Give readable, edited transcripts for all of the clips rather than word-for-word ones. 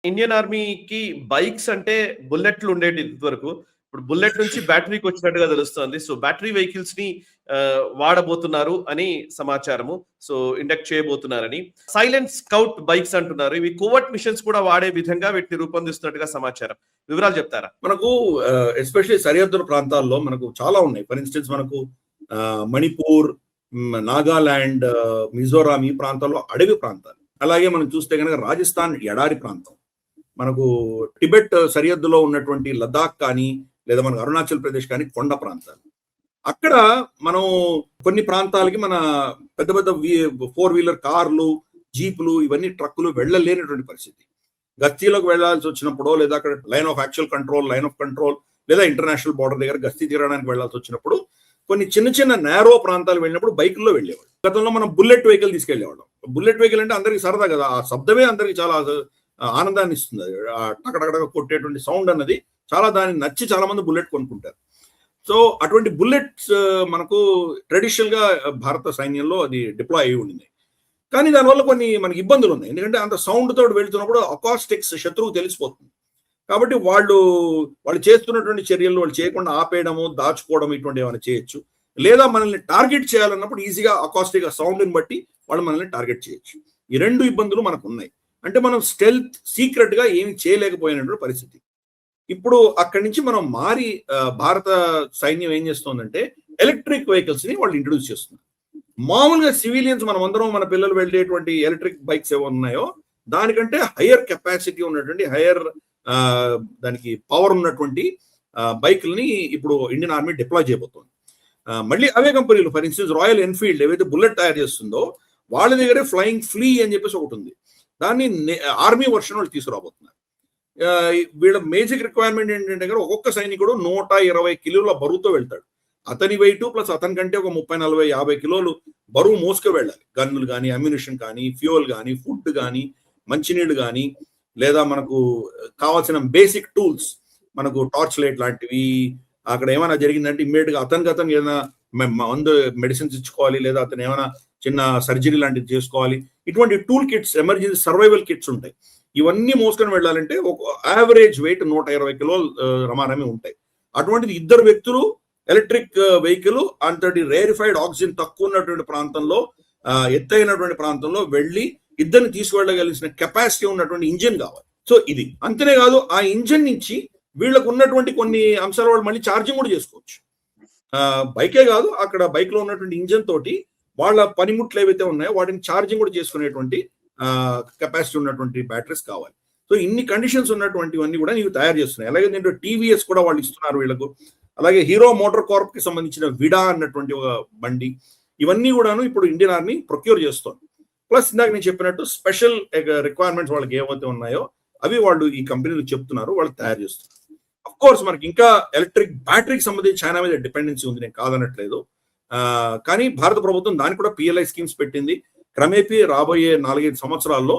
Indian ఆర్మీకి bikes అంటే బుల్లెట్లు ఉండేటి ఇదివరకు. ఇప్పుడు బుల్లెట్ నుంచి బ్యాటరీకి వచ్చినట్టుగా తెలుస్తోంది. సో బ్యాటరీ వెహికల్స్ ని వాడబోతున్నారు అని సమాచారము. సో ఇండక్ట్ చేయబోతున్నారని. సైలెంట్ స్కౌట్ బైక్స్ అంటున్నారు. ఇవి కోవర్ట్ మిషన్స్ కూడా వాడే విధంగా వీటిని రూపొందిస్తున్నట్టుగా సమాచారం. వివరాలు చెప్తారా? మనకు ఎస్పెషల్లీ సరిహద్దుల ప్రాంతాల్లో మనకు చాలా ఉన్నాయి. ఫర్ ఇన్స్టెన్స్ మనకు మణిపూర్, నాగాలాండ్, మిజోరాం ఈ ప్రాంతాల్లో అడవి ప్రాంతాలు. అలాగే మనం చూస్తే కనుక రాజస్థాన్ ఎడారి ప్రాంతం, మనకు టిబెట్ సరిహద్దులో ఉన్నటువంటి లదాఖ్ కానీ లేదా మనకు అరుణాచల్ ప్రదేశ్ కానీ కొండ ప్రాంతాలు. అక్కడ మనం కొన్ని ప్రాంతాలకి మన పెద్ద పెద్ద 4-వీలర్ కార్లు, జీపులు, ఇవన్నీ ట్రక్కులు వెళ్ళలేనటువంటి పరిస్థితి. గస్తీలోకి వెళ్లాల్సి వచ్చినప్పుడు లేదా అక్కడ లైన్ ఆఫ్ కంట్రోల్ లేదా ఇంటర్నేషనల్ బార్డర్ దగ్గర గస్తీ తీరడానికి వెళ్లాల్సి వచ్చినప్పుడు కొన్ని చిన్న చిన్న నేరో ప్రాంతాలు వెళ్ళినప్పుడు బైకుల్లో వెళ్ళేవాడు. గతంలో మనం బుల్లెట్ వెహికల్ తీసుకెళ్లేవాళ్ళం. బుల్లెట్ వెహికల్ అంటే అందరికి సరదా కదా, ఆ శబ్దమే అందరికి చాలా ఆనందాన్ని ఇస్తుంది. ఆ టకటక కొట్టేటువంటి సౌండ్ అన్నది చాలా దాన్ని నచ్చి చాలా మంది బుల్లెట్ కొనుక్కుంటారు. సో అటువంటి బుల్లెట్స్ మనకు ట్రెడిషనల్ గా భారత సైన్యంలో అది డిప్లాయ్ అయి ఉండింది. కానీ దానివల్ల కొన్ని మనకి ఇబ్బందులు ఉన్నాయి. ఎందుకంటే అంత సౌండ్ తోటి వెళ్తున్నప్పుడు అకాస్టిక్స్ శత్రువుకు తెలిసిపోతుంది. కాబట్టి వాళ్ళు చేస్తున్నటువంటి చర్యలు వాళ్ళు చేయకుండా ఆపేయడము, దాచుకోవడం ఇటువంటి ఏమైనా చేయొచ్చు. లేదా మనల్ని టార్గెట్ చేయాలన్నప్పుడు ఈజీగా అకాస్టిక్ సౌండ్ని బట్టి వాళ్ళు మనల్ని టార్గెట్ చేయొచ్చు. ఈ రెండు ఇబ్బందులు మనకు ఉన్నాయి. అంటే మనం స్టెల్త్ సీక్రెట్ గా ఏమి చేయలేకపోయినటువంటి పరిస్థితి. ఇప్పుడు అక్కడి నుంచి మనం మారి భారత సైన్యం ఏం చేస్తుందంటే ఎలక్ట్రిక్ వెహికల్స్ ని వాళ్ళు ఇంట్రొడ్యూస్ చేస్తున్నారు. మామూలుగా సివిలియన్స్ మనం అందరం మన పిల్లలు వెళ్ళేటువంటి ఎలక్ట్రిక్ బైక్స్ ఏవో ఉన్నాయో దానికంటే హయ్యర్ కెపాసిటీ ఉన్నటువంటి హయ్యర్ దానికి పవర్ ఉన్నటువంటి బైకుల్ని ఇప్పుడు ఇండియన్ ఆర్మీ డిప్లాయ్ చేయబోతోంది. మళ్ళీ అవే కంపెనీలు, ఫర్ ఇన్స్టెన్స్ రాయల్ ఎన్ఫీల్డ్ ఏవైతే బుల్లెట్ తయారు చేస్తుందో వాళ్ళ దగ్గరే ఫ్లయింగ్ ఫ్లీ అని చెప్పేసి ఒకటి ఉంది. దాన్ని ఆర్మీ వర్షన్ వాళ్ళు తీసుకురాబోతున్నారు. వీళ్ళ మేజిక్ రిక్వైర్మెంట్ ఏంటంటే ఒక్కొక్క సైనికుడు 120 కిలోల బరువుతో వెళ్తాడు. అతని వెయిట్ ప్లస్ అతని కంటే ఒక 30-40-50 కిలోలు బరువు మోసుకు వెళ్ళాలి. గన్నులు కానీ, అమ్యునిషన్ కానీ, ఫ్యూయల్ కానీ, ఫుడ్ కానీ, మంచినీళ్ళు కానీ, లేదా మనకు కావాల్సిన బేసిక్ టూల్స్, మనకు టార్చ్ లైట్ లాంటివి. అక్కడ ఏమైనా జరిగిందంటే ఇమ్మీడియట్ గా అతనికి ఏదైనా మందు మెడిసిన్స్ ఇచ్చుకోవాలి, లేదా అతను ఏమైనా చిన్న సర్జరీ లాంటివి చేసుకోవాలి. ఇటువంటి tool kits, emergency survival kits ఉంటాయి. ఇవన్నీ మోసుకొని వెళ్ళాలంటే ఒక యావరేజ్ వెయిట్ 120 కిలోలు రమారమి ఉంటాయి. అటువంటిది ఇద్దరు వ్యక్తులు ఎలక్ట్రిక్ వెహికల్ అంతటి రేరిఫైడ్ ఆక్సిజన్ తక్కువ ఉన్నటువంటి ప్రాంతంలో, ఎత్తైనటువంటి ప్రాంతంలో వెళ్ళి ఇద్దరిని తీసుకువెళ్ళగలిసిన కెపాసిటీ ఉన్నటువంటి ఇంజిన్ కావాలి. సో ఇది అంతనే కాదు, ఆ ఇంజిన్ నుంచి వీళ్ళకు ఉన్నటువంటి కొన్ని అంశాల వాళ్ళు మళ్ళీ ఛార్జింగ్ కూడా చేసుకోవచ్చు. బైకే కాదు, అక్కడ బైక్ లో ఉన్నటువంటి ఇంజిన్ తోటి వాళ్ళ పనిముట్లు ఏవైతే ఉన్నాయో వాటిని ఛార్జింగ్ కూడా చేసుకునేటువంటి కెపాసిటీ ఉన్నటువంటి బ్యాటరీస్ కావాలి. సో ఇన్ని కండిషన్స్ ఉన్నటువంటివన్నీ కూడా నీవు తయారు చేస్తున్నాయి. అలాగే దీంట్లో టీవీఎస్ కూడా వాళ్ళు ఇస్తున్నారు వీళ్ళకు. అలాగే హీరో మోటార్ కార్ప్ కి సంబంధించిన విడా అన్నటువంటి ఒక బండి, ఇవన్నీ కూడాను ఇప్పుడు ఇండియన్ ఆర్మీ ప్రొక్యూర్ చేస్తోంది. ప్లస్ ఇందాక నేను చెప్పినట్టు స్పెషల్ రిక్వైర్మెంట్స్ వాళ్ళకి ఏవైతే ఉన్నాయో అవి వాళ్ళు ఈ కంపెనీలు చెప్తున్నారు, వాళ్ళు తయారు చేస్తున్నారు. అఫ్ కోర్స్ మనకి ఇంకా ఎలక్ట్రిక్ బ్యాటరీకి సంబంధించి చైనా మీద డిపెండెన్సీ ఉంది, నేను కాదనట్లేదు. కానీ భారత ప్రభుత్వం దానికి కూడా పిఎల్ఐ స్కీమ్స్ పెట్టింది. క్రమేపీ రాబోయే 4-5 సంవత్సరాల్లో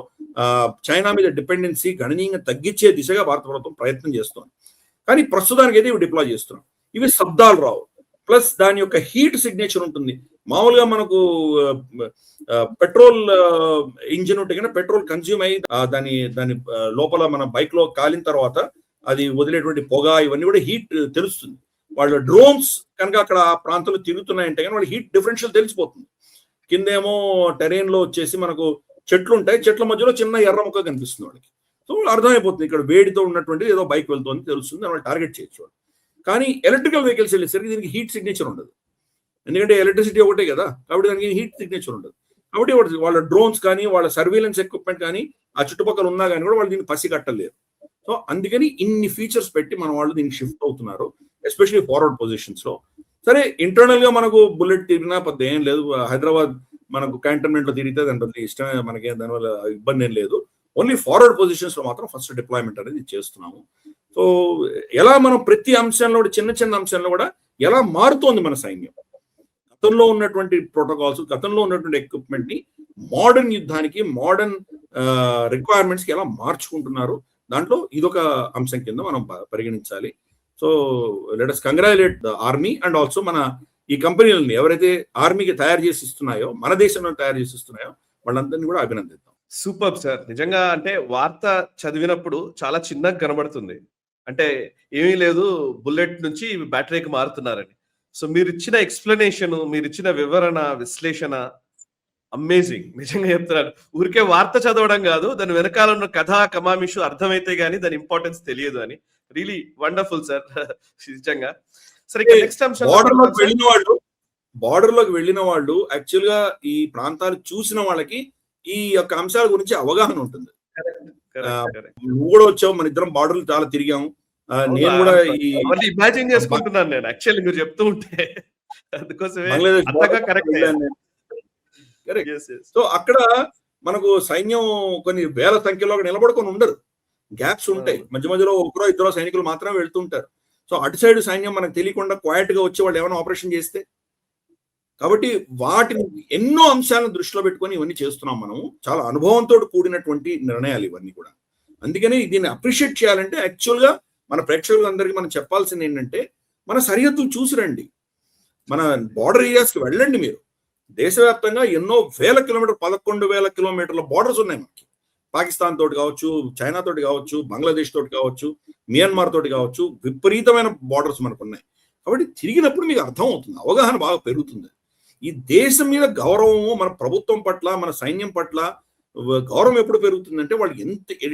చైనా మీద డిపెండెన్సీ గణనీయంగా తగ్గించే దిశగా భారత ప్రభుత్వం ప్రయత్నం చేస్తోంది. కానీ ప్రస్తుతానికి అయితే ఇవి డిప్లాయ్ చేస్తున్నాం. ఇవి శబ్దాలు రావు, ప్లస్ దాని యొక్క హీట్ సిగ్నేచర్ ఉంటుంది. మామూలుగా మనకు పెట్రోల్ ఇంజిన్ ఉంటే కనుక పెట్రోల్ కన్జ్యూమ్ అయ్యి దాని లోపల మన బైక్ లో కాలిన తర్వాత అది వదిలేటువంటి పొగ ఇవన్నీ కూడా హీట్ తెలుస్తుంది. వాళ్ళ డ్రోన్స్ కనుక అక్కడ ఆ ప్రాంతంలో తిరుగుతున్నాయంటే కానీ వాళ్ళ హీట్ డిఫరెన్షియల్ తెలిసిపోతుంది. కిందేమో టెరైన్ లో వచ్చేసి మనకు చెట్లు ఉంటాయి, చెట్ల మధ్యలో చిన్న ఎర్ర ముక్క కనిపిస్తుంది వాళ్ళకి. సో అర్థమైపోతుంది ఇక్కడ వేడితో ఉన్నటువంటి ఏదో బైక్ వెళ్తుంది తెలుస్తుంది, వాళ్ళు టార్గెట్ చేయొచ్చు. కానీ ఎలక్ట్రికల్ వెహికల్స్ వెళ్ళేసరికి దీనికి హీట్ సిగ్నేచర్ ఉండదు. ఎందుకంటే ఎలక్ట్రిసిటీ ఒకటే కదా, కాబట్టి దానికి హీట్ సిగ్నేచర్ ఉండదు. కాబట్టి వాళ్ళ డ్రోన్స్ కానీ వాళ్ళ సర్వీలెన్స్ ఎక్విప్మెంట్ కానీ ఆ చుట్టుపక్కల ఉన్నా కానీ కూడా వాళ్ళు దీన్ని పసిగట్టలేరు. సో అందుకని ఇన్ని ఫీచర్స్ పెట్టి మన వాళ్ళు దీనికి షిఫ్ట్ అవుతున్నారు, ఎస్పెషల్లీ ఫార్వర్డ్ పొజిషన్స్ లో. సరే ఇంటర్నల్ గా మనకు బుల్లెట్ తిరిగినా పెద్ద ఏం లేదు. హైదరాబాద్ మనకు క్యాంటన్మెంట్ లో తిరిగితే దాని పెద్ద ఇష్టమే, మనకి దానివల్ల ఇబ్బంది ఏం లేదు. ఓన్లీ ఫార్వర్డ్ పొజిషన్స్ లో మాత్రం ఫస్ట్ డిప్లాయ్మెంట్ అనేది చేస్తున్నాము. సో ఎలా మనం ప్రతి అంశంలో చిన్న చిన్న అంశంలో కూడా ఎలా మారుతోంది మన సైన్యం, గతంలో ఉన్నటువంటి ప్రోటోకాల్స్, గతంలో ఉన్నటువంటి ఎక్విప్మెంట్ ని మోడర్న్ యుద్ధానికి, మోడర్న్ రిక్వైర్మెంట్స్ కి ఎలా మార్చుకుంటున్నారు, దాంట్లో ఇదొక అంశం కింద మనం పరిగణించాలి. So let us congratulate the army and also మన ఈ కంపెనీలని ఎవరైతే ఆర్మీకి తయారు చేసి ఇస్తున్నాయో, మన దేశంలో తయారు చేసి ఇస్తున్నాయో వాళ్ళందరినీ కూడా అభినందిద్దాం. Superb sir. నిజంగా అంటే వార్త చదివినప్పుడు చాలా చిన్నగా కనబడుతుంది. అంటే ఏమీ లేదు బుల్లెట్ నుంచి బ్యాటరీకి మారుతున్నారని. సో మీరిచ్చిన ఎక్స్‌ప్లనేషన్, మీరిచ్చిన వివరణ, విశ్లేషణ అమేజింగ్. నిజంగా చెప్తున్నాను. ఊరికే వార్త చదవడం గాదు. దాని వెనకాల ఉన్న కథా కమామిషు అర్థమైతే గాని దాని ఇంపార్టెన్స్ తెలియదు అని. Really wonderful sir. నిజంగా. సరే ఇక నెక్స్ట్ అంశం బార్డర్‌లోకి వెళ్ళిన వాళ్ళు యాక్చువల్‌గా ఈ ప్రాంతాలు చూసిన వాళ్ళకి ఈ యొక్క అంశాల గురించి అవగాహన ఉంటుంది. నువ్వు కూడా వచ్చావు, మన ఇద్దరం బార్డర్లు చాలా తిరిగాము. నేను కూడా ఈ ఇమాజిన్ చేసుకుంటున్నాను నేను యాక్చువల్లీ మీరు చెప్తూ ఉంటే. అందుకోసమే బంగ్లాదేశ్ అంతగా కరెక్ట్. సో అక్కడ మనకు సైన్యం కొన్ని వేల సంఖ్యలో అక్కడ నిలబడుకొని ఉండరు. గ్యాప్స్ ఉంటాయి. మధ్య మధ్యలో ఒకరో ఇద్దరో సైనికులు మాత్రమే వెళ్తుంటారు. సో అటు సైడ్ సైన్యం మనకు తెలియకుండా క్వైట్ గా వచ్చి వాళ్ళు ఏమైనా ఆపరేషన్ చేస్తే, కాబట్టి వాటిని ఎన్నో అంశాలను దృష్టిలో పెట్టుకొని ఇవన్నీ చేస్తున్నాం మనం. చాలా అనుభవంతో కూడినటువంటి నిర్ణయాలు ఇవన్నీ కూడా. అందుకని దీన్ని అప్రిషియేట్ చేయాలంటే యాక్చువల్గా మన ప్రేక్షకులందరికీ మనం చెప్పాల్సింది ఏంటంటే, మన సరిహద్దులు చూసి రండి, మన బార్డర్ ఏరియాస్కి వెళ్ళండి. మీరు దేశవ్యాప్తంగా ఎన్నో వేల కిలోమీటర్ 11,000 కిలోమీటర్ల బార్డర్స్ ఉన్నాయి మనకి. పాకిస్తాన్ తోటి కావచ్చు, చైనా తోటి కావచ్చు, బంగ్లాదేశ్ తోటి కావచ్చు, మియన్మార్ తోటి కావచ్చు, విపరీతమైన బార్డర్స్ మనకు ఉన్నాయి. కాబట్టి తిరిగినప్పుడు మీకు అర్థం అవుతుంది, అవగాహన బాగా పెరుగుతుంది. ఈ దేశం మీద గౌరవము, మన ప్రభుత్వం పట్ల, మన సైన్యం పట్ల గౌరవం ఎప్పుడు పెరుగుతుందంటే వాళ్ళు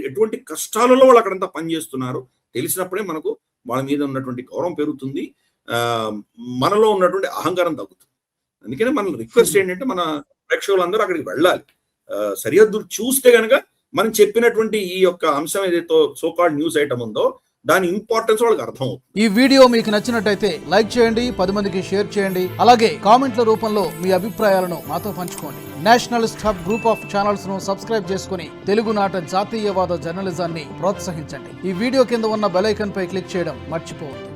ఎటువంటి కష్టాలలో వాళ్ళు అక్కడంతా పనిచేస్తున్నారు తెలిసినప్పుడే మనకు వాళ్ళ మీద ఉన్నటువంటి గౌరవం పెరుగుతుంది, మనలో ఉన్నటువంటి అహంకారం తగ్గుతుంది. అందుకనే మన రిక్వెస్ట్ ఏంటంటే మన ప్రేక్షకులందరూ అక్కడికి వెళ్ళాలి. సరిహద్దులు చూస్తే కనుక మనం చెప్పినటువంటి ఈ యొక్క అంశం ఏదైతే సోకాల్డ్ న్యూస్ ఐటమ్ ఉందో దాని ఇంపార్టెన్స్ వాళ్ళకి అర్థం అవుతుంది. ఈ వీడియో మీకు నచ్చినట్టయితే లైక్ చేయండి, 10 మందికి షేర్ చేయండి. అలాగే కామెంట్ల రూపంలో మీ అభిప్రాయాలను మాతో పంచుకోండి. Nationalist hub group of channels ను సబ్స్క్రైబ్ చేసుకుని తెలుగునాట జాతీయవాద జర్నలిజాన్ని ప్రోత్సహించండి. ఈ వీడియో కింద ఉన్న బెల్ ఐకాన్ పై క్లిక్ చేయడం మర్చిపోవద్దు.